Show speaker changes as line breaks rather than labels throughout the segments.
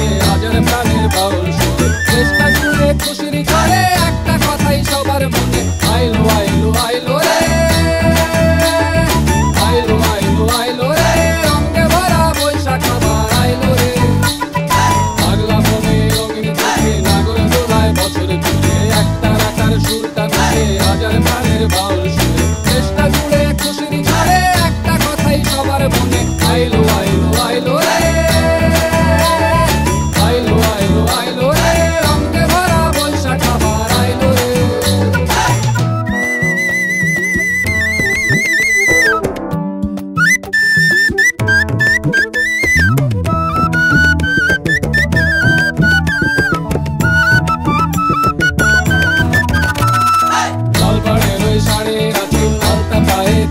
মিশে হাজার প্রাণের বাউল সুরে দেশটা জুড়ে খুশির ঝড়ে একটা কথাই সবার মনে আইলো আইলো আইলো রে আইলো আইলো আইলো রে রঙে ভরা বৈশাখ আবার আইলো রে পাগলা মনে রঙিন চোখে নাগর দোলায় বছর জুড়ে একটা রাখার সুরটা মিশে হাজার প্রাণের বাউল সুরে দেশটা জুড়ে খুশির ঝড়ে একটা কথাই সবার মনে আইলো আইলো আইলো রে আইলো আইলো আইলো রে রঙে ভরা বৈশাখ আবার আইলো রে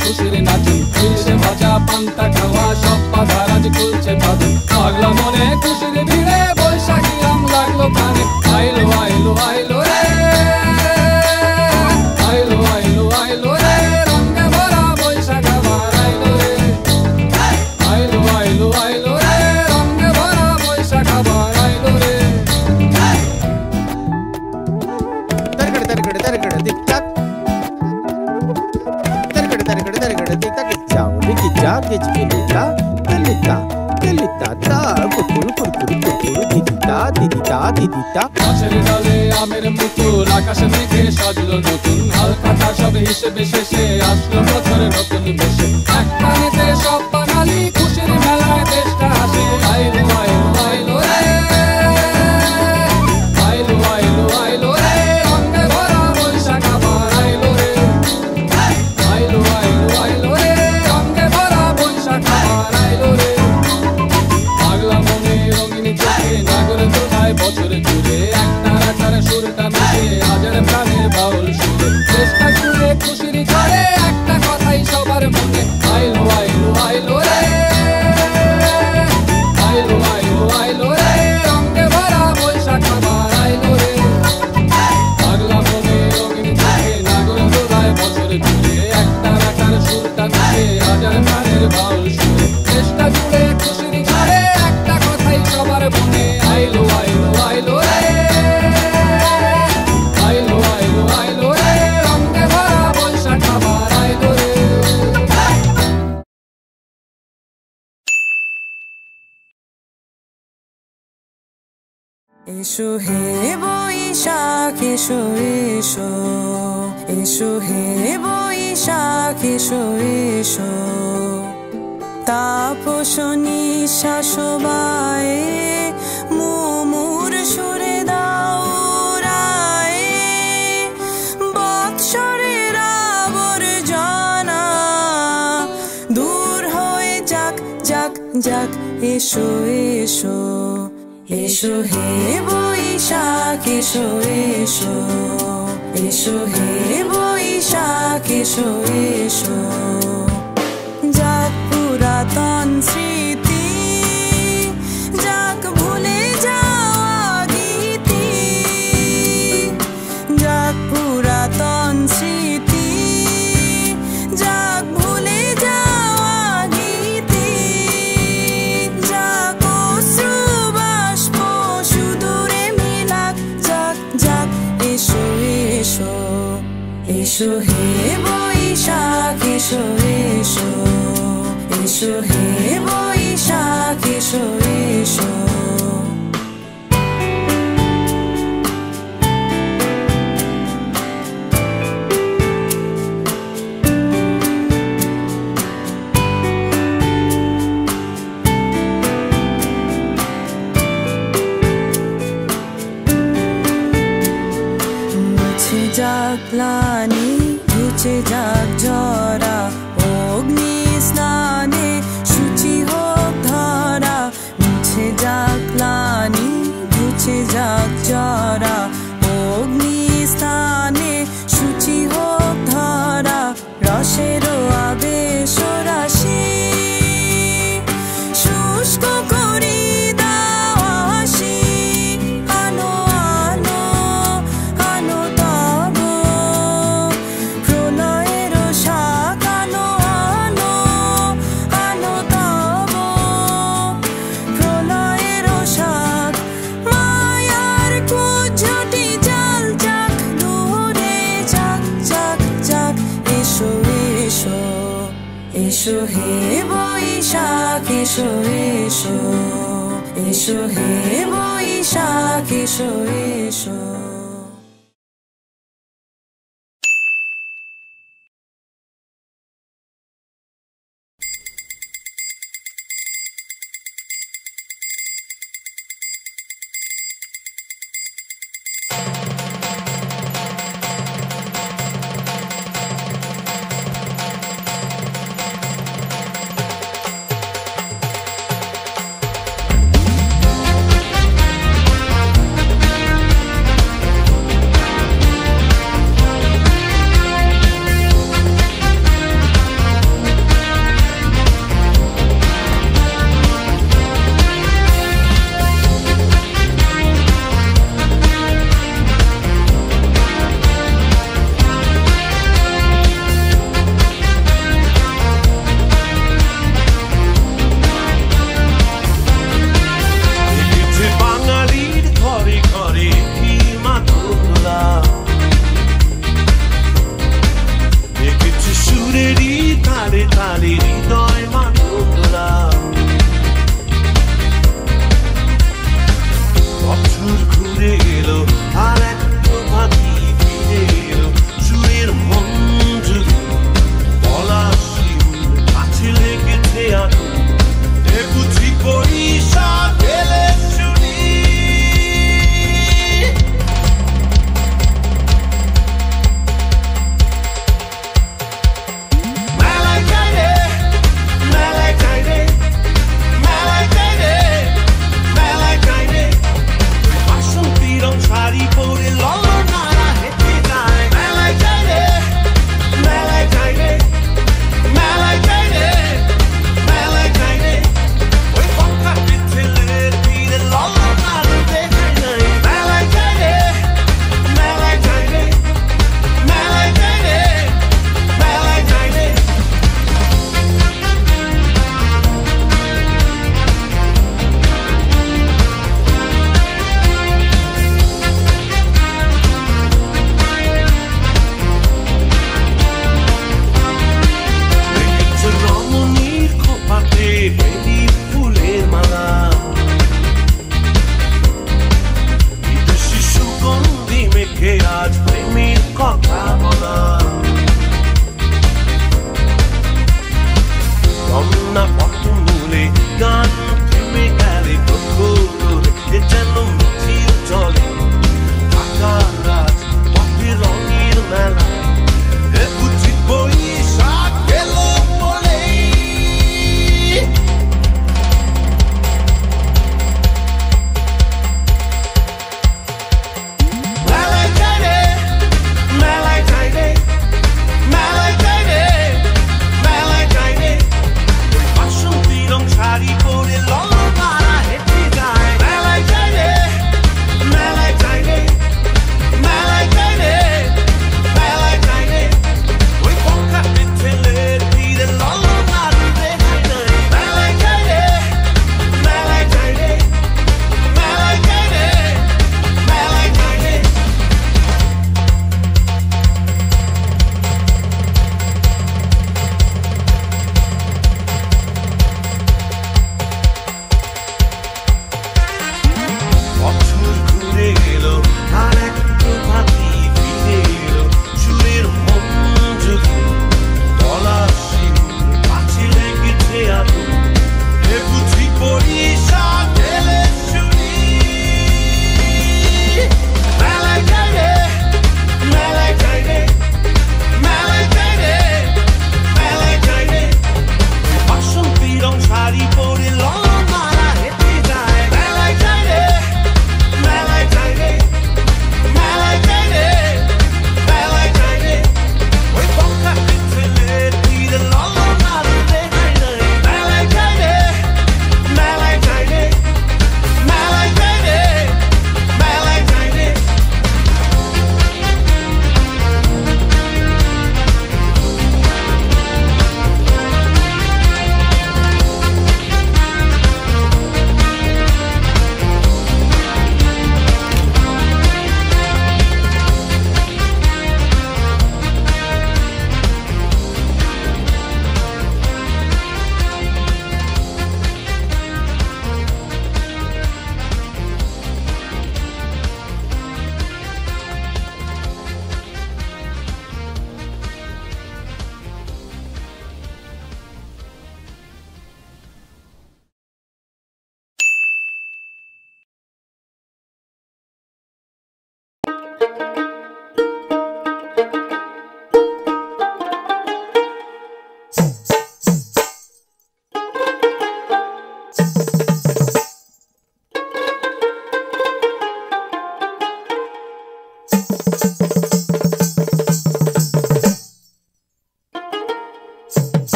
খুশির নাচি ইলিশে ভাজা পান্তা খাওয়া সব বাধা রাজ খুলছে বাদন পাগলা মনে খুশির ভিড়ে বৈশাখী রং লাগলো কানে আইলো আইলো আইলো রে আইলো আইলো আইলো রে রঙে ভরা বৈশাখ আবার আইলো রে আইলো আইলো আইলো রে রঙে ভরা বৈশাখ আবার আইলো রে
তরকড় তরকড় তরকড় Tic Tac Gelita, gelita, gelita, ta, kurkuru, kurkuru, kurkuru, didita, didita, didita.
গাছের ডালে আমের মুকুল আকাশে মেঘে সাজলো নতুন হালকাটা সব হিসেবে শেষে আসলো বছর নতুন বেশে এক টানেতে সব বাঙালি খুশির মেলায় দেশটা হাসে আইলো আইলো আইলো রে আইলো আইলো আইলো রে রঙে ভরা বৈশাখ আবার আইলো রে আইলো আইলো আইলো রে রঙে ভরা বৈশাখ আবার আইলো রে পাগলা মনে রঙিন চোখে নাগর দোলায় বছর জুড়ে একটা রাখার সুরটা মিশে হাজার প্রাণের বাউল সুরে দেশটা জুড়ে খুশির ঝড়ে একটা কথাই সবার মনে আইলো আইলো আইলো রে আইলো আইলো আইলো রে রঙে ভরা বৈশাখ আবার আইলো রে পাগলা মনে রঙিন চোখে নাগর দোলায় বছর জুড়ে একটা রাখার সুরটা মিশে হাজার প্রাণের বাউল সুরে দেশটা জুড়ে খুশির ঝড়ে একটা কথাই সবার মনে আইলো আইলো আইলো রে আইলো আইলো আইলো রে রঙে ভরা বৈশাখ আবার আইলো রে
এসো হে বৈশাখ এসো এসো এসো হে বৈশাখ এসো এসো তাপস নিঃশ্বাস বায়ে মুমুর সুরে দাও রায়ে বৎসরের আবর্জনা দূর হয়ে যাক যাক যাক এসো এসো এসো হে বৈশাখ এসো এসো এসো হে বৈশাখ এসো এসো যাক পুরাতন স্মৃতি যাক ভুলে যাওয়া গীতি যাক পুরাতন স্মৃতি যাক ভুলে যাওয়া গীতি যাক অশ্রু বাষ্প সুদূরে মিলাক যাক যাক এসো এসো এসো হে বৈশাখ এসো এসো এসো হে বৈশাখ এসো এসো মুছে যাক গ্লানি ঘুচে যাক জরা অগ্নি স্নানে শুচি হোক ধরা মুছে যাক গ্লানি ঘুচে যাক জরা অগ্নি স্থানে শুচি হোক ধরা রসের আবেশ রাশি শুষ্ক করি দাও হাসি আনো আনো আনো তব প্রলয়ের শাক এসো হে বৈশাখ এসো এসো।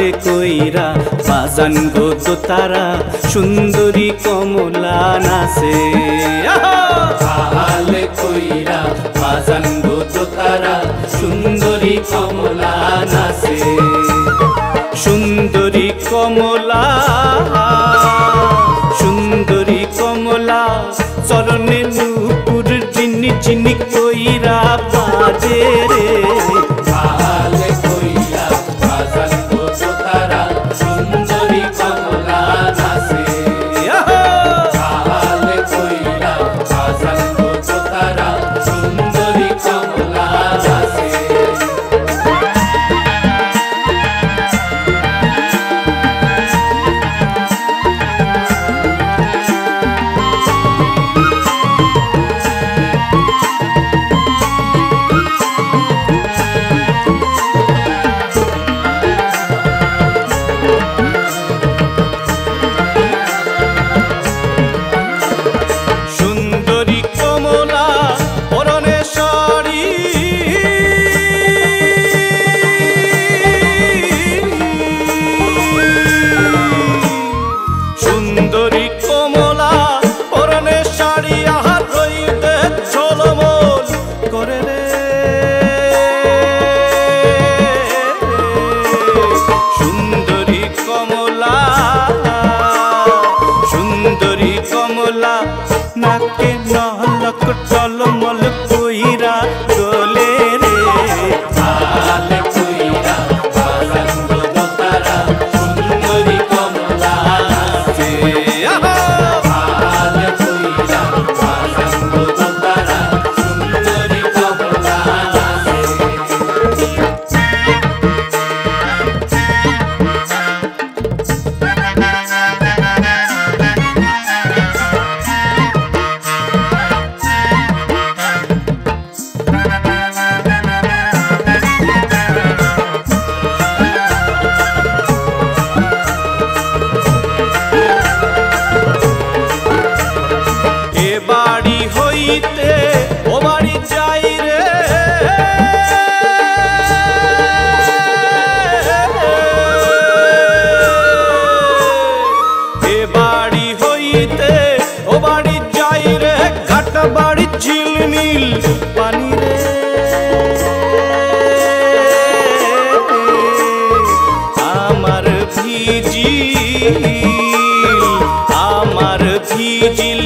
হালে কইরা বাজান গো দোতারা সুন্দরী কমলা নাচে হালে কইরা বাজান গো দোতারা সুন্দরী কমলা নাচে সুন্দরী কমলা সুন্দরী কমলা চরণে নূপুর চিনি চিনি কইরা বাজে রে হালে কইরা বাজান গো দোতারা সুন্দরী কমলা নাচে হালে কইরা বাজান গো দোতারা সুন্দরী কমলা নাচে নাকে নলক টলমল কইরা দোলে রে হালে কইরা বাজান গো দোতারা সুন্দরী কমলা নাচে হালে কইরা বাজান গো দোতারা সুন্দরী কমলা নাচে ও বাড়ি যাই রে এ বাড়ি হইতে ও বাড়ি যাই রে ঘাটা বাড়ি ঝিলমিল পানি রে আমার ভিজিল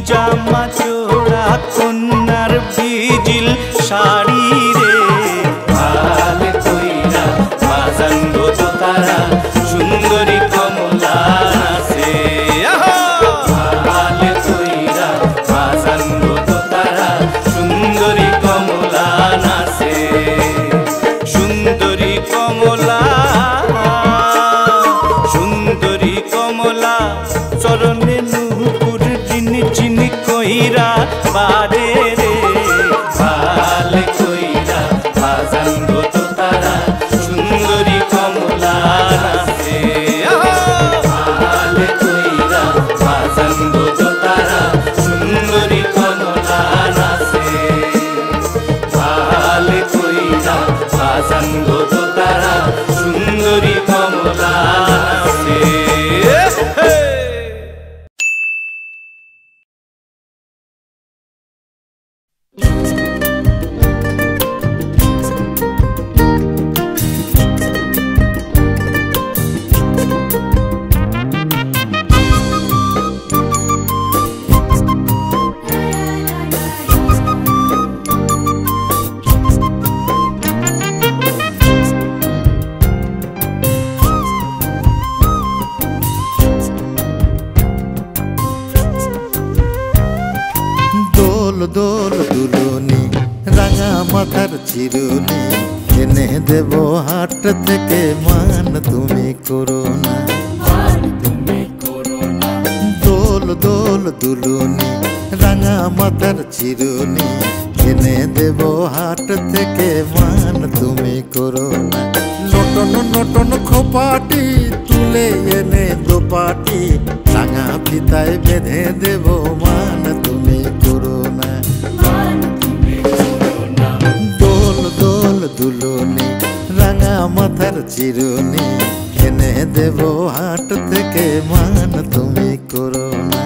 জামা চোড়া কন্যার ভিজিল শাড়ি রে হালে কইরা বাজান গো দোতারা সুন্দরী কমলা নাচে হালে কইরা বাজান গো দোতারা সুন্দরী কমলা নাচে সুন্দরী কমলা সুন্দরী কমলা চরণে নূপুর চিনি চিনি কইরা বারে রে হালে কইরা বাজান গো দোতারা সুন্দরী কমলা নাচে হালে কইরা বাজান গো দোতারা সুন্দরী কমলা নাচে হালে কইরা বাজান গো দোতারা সুন্দরী কমলা নাচে
দোল দুলুনি রাঙা মাথার চিরুনি এনে দেব হাট থেকে মান তুমি করো না দোল দোল দুলুনি রাঙা মাথার চিরুনি এনে দেব হাট থেকে মান তুমি করো না নটন নটন খোপাটি তুলে এনে দোপাটি রাঙা ফিতায় বেঁধে দেব মান তুমি করো না দোল দোল দুলুনি রাঙা মাথার চিরুনি এনে দেব হাট থেকে মান তুমি করো না।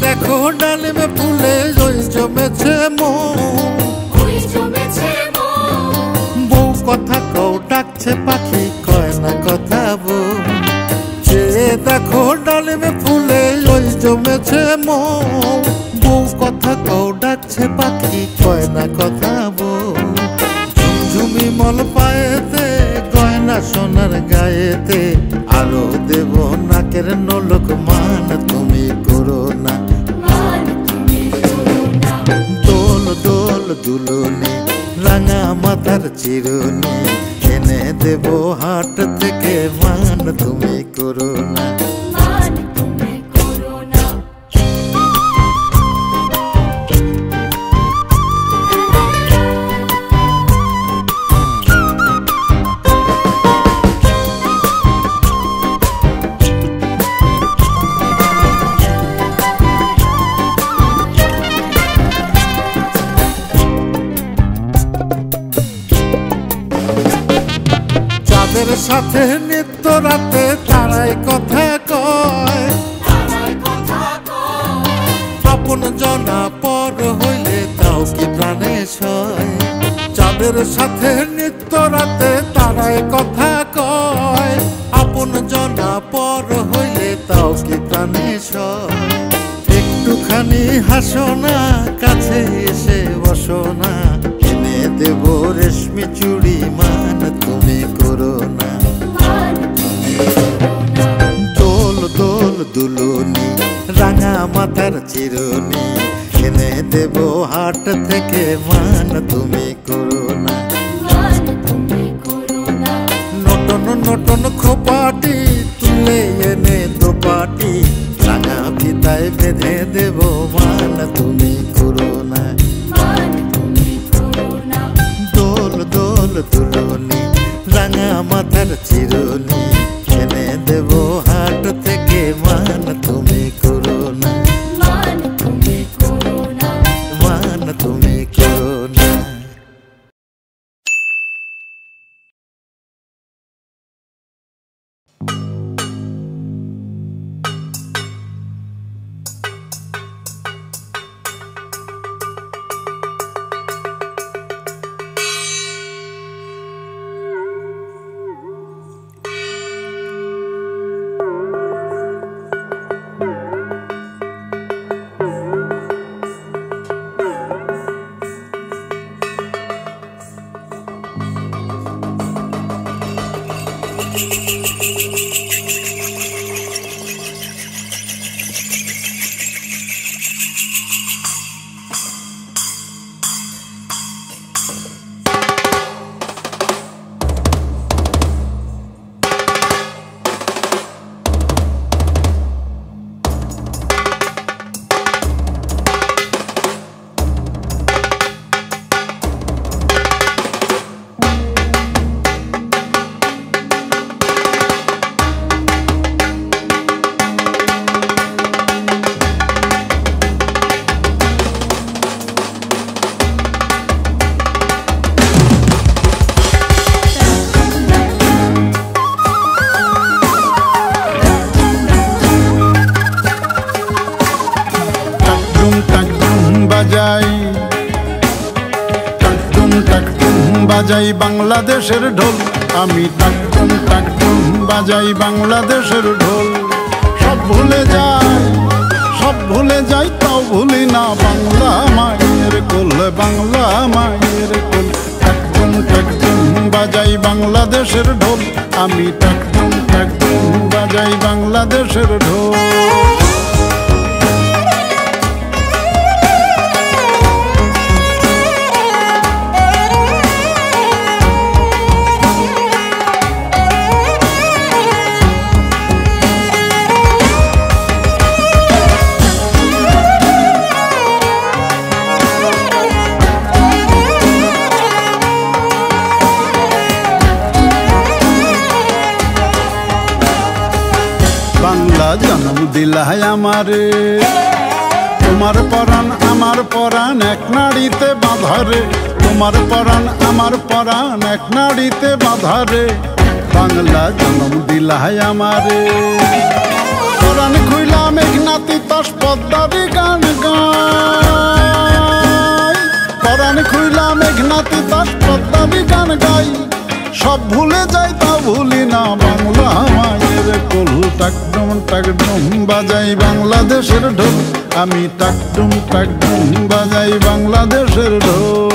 দেখো ডালিমে ফুলে ওই জমেছে বউ কথা কও ডাকছে পাখি কয় না কথা বউ। যে দেখো ডালিমে ফুলে ওই জমেছে বউ কথা কও ডাকছে পাখি কয় না কথা বউ। ঝুমঝুমি মল পায়েতে গয়না সোনার গায়েতে আরো দেব নাকের নলক মান তুমি করো না। দোল দোল দুলুনি রাঙা মাথার চিরুনি এনে দেব হাট থেকে মান তুমি করো না। চাঁদের সাথে নিত্য রাতে তারাই কথা কয় আপন জনা পর হইলে তাও কি প্রাণে সয়। চাঁদের সাথে নিত্য রাতে তারাই কথা কয় আপন জনা পর হইলে তাও কি প্রাণে সয়। একটুখানি হাসো না কাছে এসে বসো না এনে দেব রেশমি চুড়ি মান তুমি করো না। দোল দোল দুলুনি রাঙা মাথার চিরুনি এনে দেব হাট থেকে মান তুমি করো না। নটন নটন খোপাটি তুলে এনে দোপাটি রাঙা ফিতায় বেঁধে দেব মান তুমি করো না। দোল দোল দুলুনি রাঙা মাথার চিরুনি এনে দেব হাট থেকে মান তুমি করো না। মান তুমি করো না।
বাজাই বাংলাদেশের ঢোল আমি টাকটুম টাকটুম বাজাই বাংলাদেশের ঢোল। সব ভুলে যাই তাও ভুলি না বাংলা মায়ের কোল বাংলা মায়ের কোল। টাকটুম টাকটুম বাজাই বাংলাদেশের ঢোল আমি টাকটুম টাকটুম বাজাই বাংলাদেশের ঢোল। দিলাই আমারে তোমার পরাণ আমার পরাণ এক নাড়িতে বাঁধারে তোমার পরাণ আমার পরাণ এক নাড়িতে বাঁধারে বাংলা জনম দিলাই আমারে পরাণ খুইলা মেঘনাতি তাস পদ্মারি গান গাই পরাণ খুইলা মেঘনাতি তাস পদ্মারি গান গাই সব ভুলে যাই তা ভুলি না বাংলা মায়ের কোল টাকডুম টাকডুম বাজাই বাংলাদেশের ঢোল আমি টাকডুম টাকডুম বাজাই বাংলাদেশের ঢোল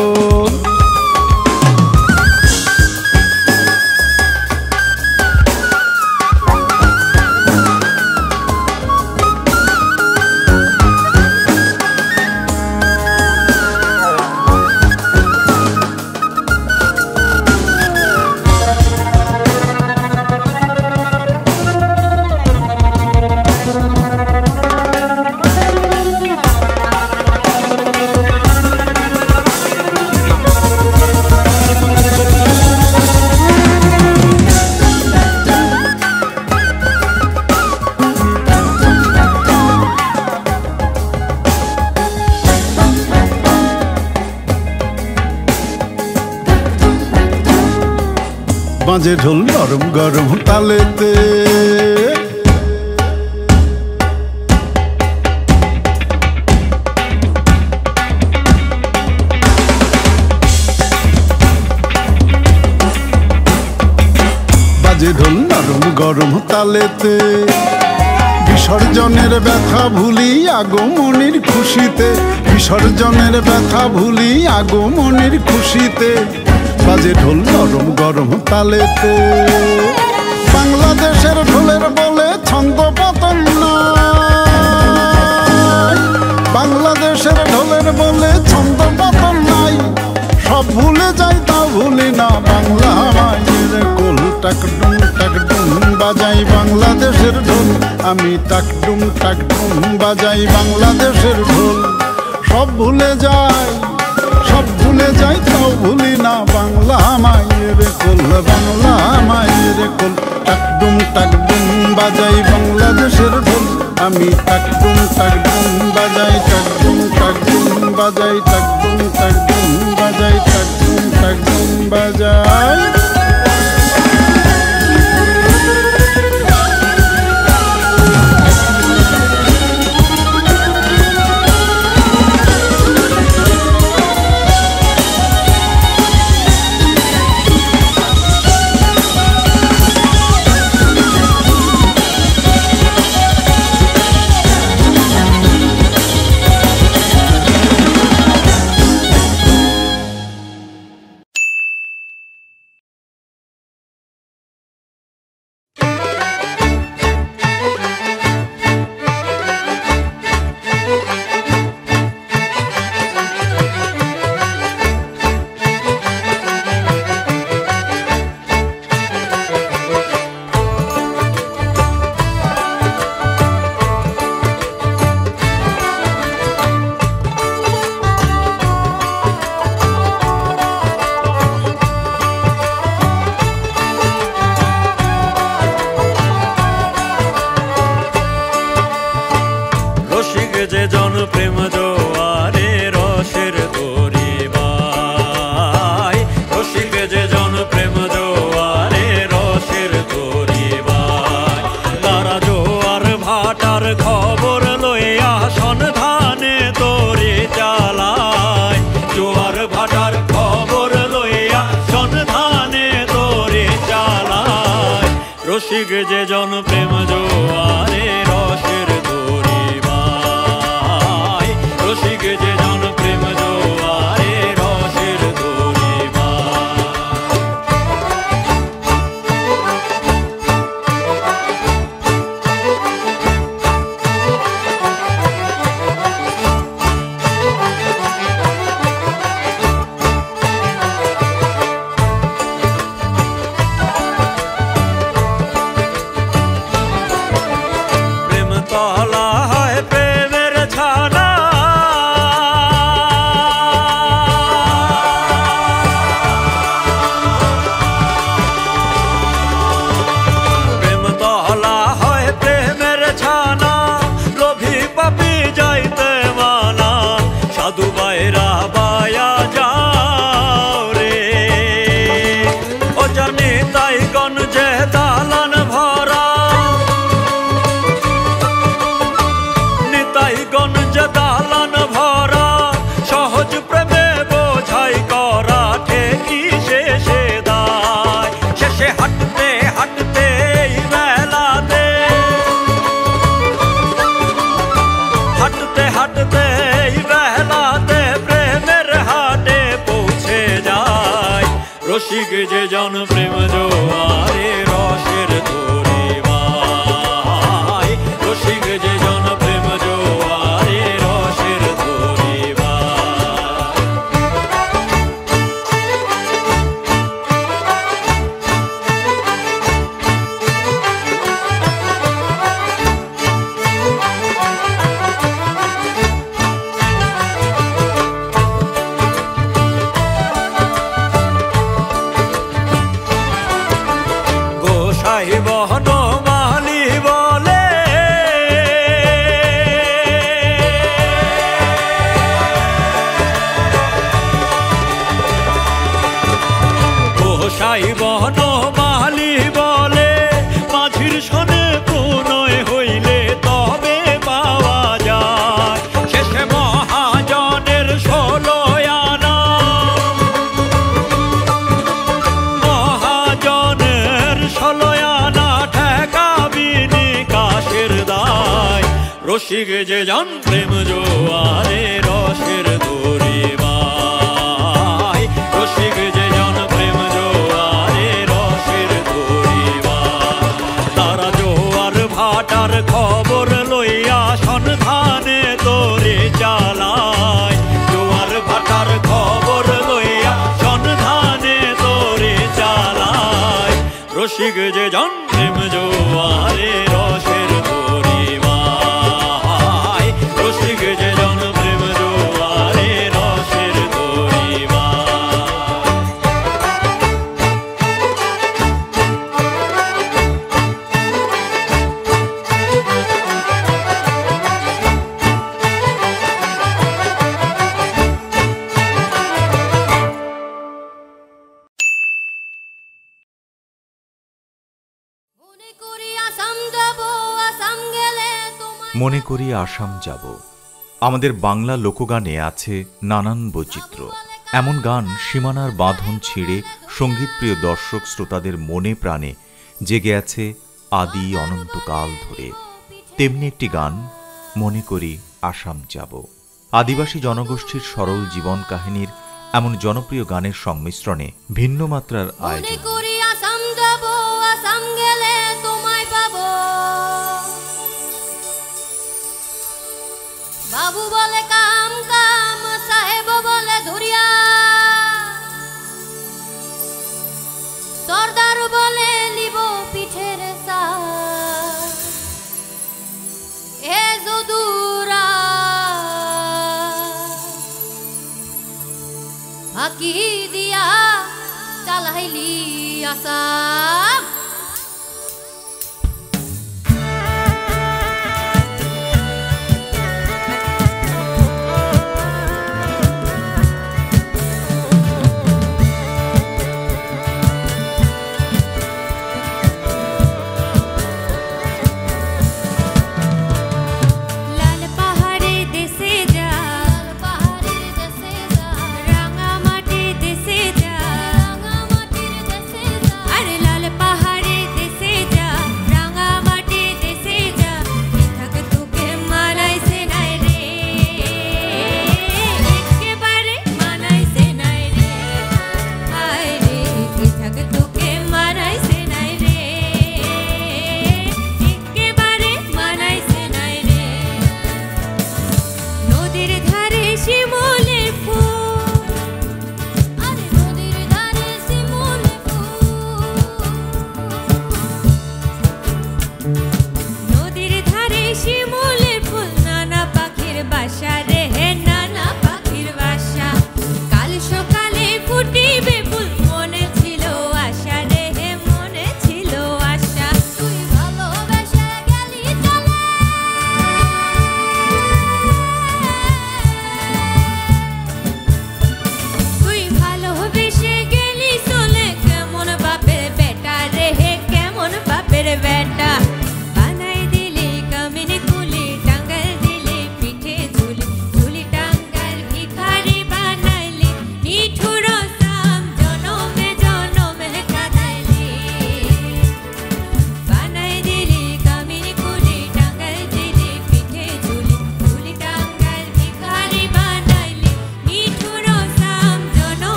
বাজে ঢোল নরম গরম তালেতে বাজে ঢোল নরম গরম তালেতে বিসর্জনের ব্যথা ভুলি আগমনের খুশিতে বিসর্জনের ব্যথা ভুলি আগমনের খুশিতে বাজে ঢোল নরম গরম তালেতে বাংলাদেশের ঢোলের বলে ছন্দ পতন নাই বাংলাদেশের ঢোলের বলে ছন্দ পতন নাই সব ভুলে যাই তা ভুলি না বাংলা মায়ের কোল টাকডুম টাকডুম বাজাই বাংলাদেশের ঢোল আমি টাকডুম টাকডুম বাজাই বাংলাদেশের ঢোল সব ভুলে যাই সব ভুলে যাই তাও ভুলি না বাংলা মায়ের কোল বাংলা মায়ের কোল টাকডুম টাকডুম বাজাই বাংলাদেশের ঢোল আমি টাকডুম টাকডুম বাজাই টাকডুম টাকডুম বাজাই টাকডুম টাকডুম বাজাই টাকডুম টাকডুম বাজাই
রসিক যে জন প্রেম জোয়ারে রসের তরি বাই রসিক যে জন প্রেম জোয়ারে রসের তরি কইরা বায়া যাও রে। ও জানি তাই গঞ্জে দালান ভরা, নিতাই গঞ্জে দালান ভরা, সহজ প্রেমে বোঝাই করা ঠেকি শেষে দায়। শেষে হাঁটতে হাঁটতে এই বেলাতে, হাঁটতে হাঁটতে এই বেলাতে প্রেমের হাটে পৌঁছে যায়। রসিক যে জন প্রেম জোয়ারে রসের তরি ভাই, রসিক যে জন প্রেম জোয়ারে রসের তরি ভাই। গোসাই বহন মালি বলে, গোসাই বহন মালি বলে, মাঝির সনে প্রণয় হইলে তবে পাওয়া যায়। শেষে মহাজনের 16 আনা, মহাজনের 16 আনা ঠেকাবি নিকাশের দায়। রসিক যে জন প্রেম জোয়ারে রসের তরি ভাই, রসিক যে জন প্রেম জোয়ারে রসের তরি ভাই। তারা জোয়ার ভাটার খবর লইয়া সন্ধানে তোরে চালায়, জোয়ার ভাটার খবর লইয়া সন্ধানে তোরে চালায়। রসিক যে জন প্রেম জোয়ারে রসের তরি ভাই, রসিক যে জন প্রেম জোয়ারে রসের তরি ভাই।
মনে করি আসাম যাব। আমাদের বাংলা লোকগানে আছে নানান বৈচিত্র্য। এমন গান সীমানার বাঁধন ছিঁড়ে সঙ্গীতপ্রিয় দর্শক শ্রোতাদের মনে প্রাণে জেগে আছে আদি অনন্তকাল ধরে। তেমনি একটি গান মনে করি আসাম যাব। আদিবাসী জনগোষ্ঠীর সরল জীবন কাহিনীর এমন জনপ্রিয় গানের সংমিশ্রণে ভিন্ন মাত্রার আয়োজন।
বাবু বলে কাম কাম, সাহেব বলে ধুরিয়া, সর্দার বলে লিব পিঠের সার। এ যদুরা ফাঁকি দিয়া চালাইলি আসাম।
পাহাড়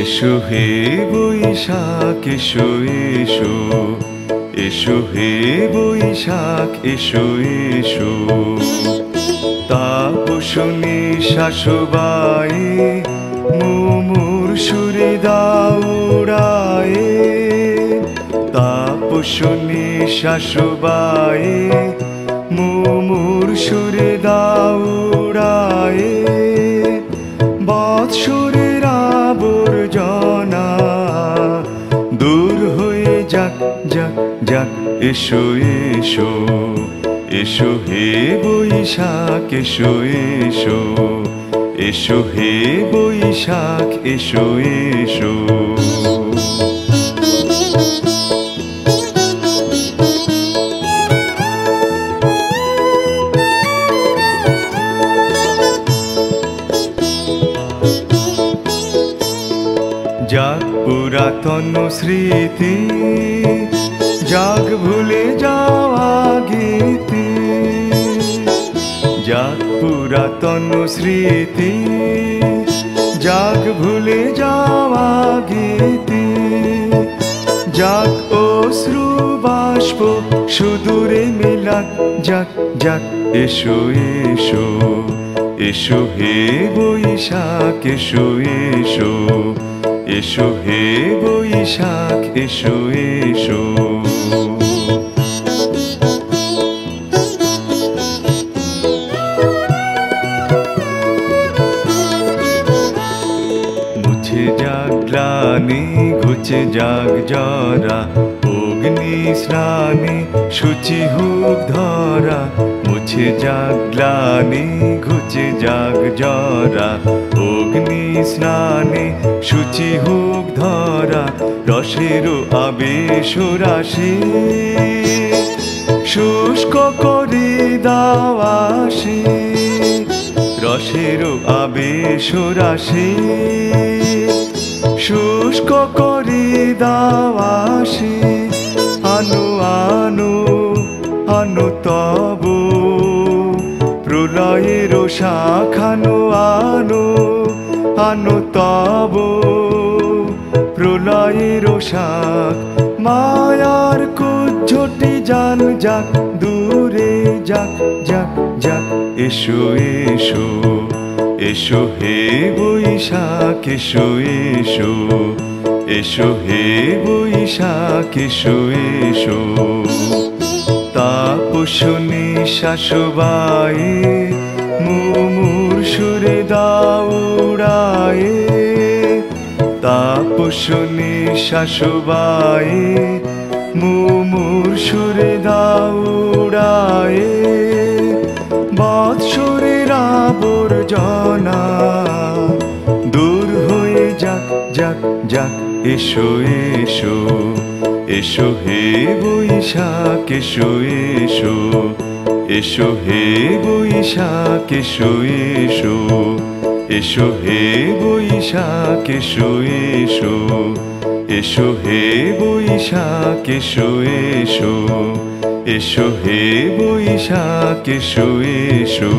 এসো হে বৈশাখ এসো এসো, এসো হে বৈশাখ এসো এসো। তাপসনী শাশুবায়ে মুমুর সুরে দাউড়ায়ে, তাপসনী শাশুবায়ে মুমুর সুরে দাউড়ায়ে। বৎসরের আবর্জনা দূর হয়ে যাক যাক যাক, এসো এসো, এসো হে বৈশাখ এসো এসো, এসো হে বৈশাখ এসো এসো। যাক পুরাতন স্মৃতি, যাক ভুলে যাওয়া গীতি, যাক পুরাতন স্মৃতি, যাক ভুলে যাওয়া গীতি, যাক অশ্রু বাষ্প সুদূরে মিলাক যাক যাক, এসো এসো, এসো হে বৈশাখ এসো এসো, এসো হে বৈশাখ এসো এসো। মুছে যাক গ্লানি ঘুচে যাক জরা, অগ্নি স্নানে সূচি হোক ধরা। মুছে যাক গ্লানি ঘুচে যাক জরা, অগ্নি স্নানে সূচি হোক ধরা। রসের আবেশ রাশি শুষ্ক করে দাওয়াসি, রসের আবেশ রাশি শুষ্ক করে দাওয়াসি। আনো আনো আনো তব প্রলয়ের শাখানো, আনো আনো তব প্রলয়ের শাখ। মায়ার কুজ্ঝটি জান যাক দূরে যাক যাক যাক, এসো এসো, এসো হে বৈশাখ এসো এসো, এসো হে বৈশাখ এসো এসো। তাপসনী শাশুবায়ে মুমুর সুরে দাউড়ায়ে, তাপসনী শাশুবায়ে মুমুর সুরে দাউড়ায়ে। বৎসরের আবর্জনা দূর হয়ে যাক যাক যাক, এসো এসো, এসো হে বৈশাখ এসো এসো, এসো হে বৈশাখ এসো এসো, এসো হে বৈশাখ এসো এসো, এসো হে বৈশাখ এসো এসো, এসো হে বৈশাখ এসো এসো।